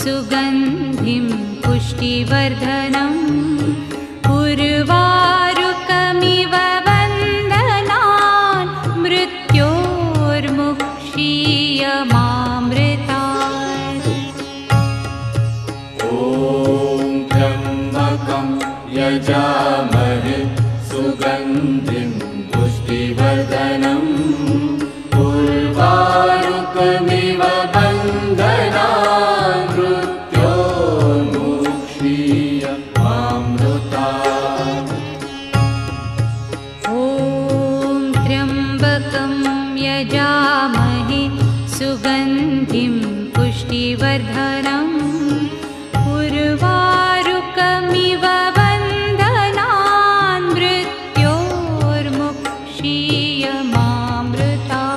सुगन्धिं पुष्टिवर्धनम् उर्वारुकमिव वन्दनान् मृत्योर्मुक्षीयमामृतात्। ॐ त्र्यम्बकं यजामहे सुगन्धिं पुष्टिवर्धनम् उर्वारुकमिव वन्दनान् मृत्योर्मुक्षीयमामृतात्। ॐ त्र्यम्बकं यजामहे सुगन्धिं पुष्टिवर्धनम् उर्वारुकमिव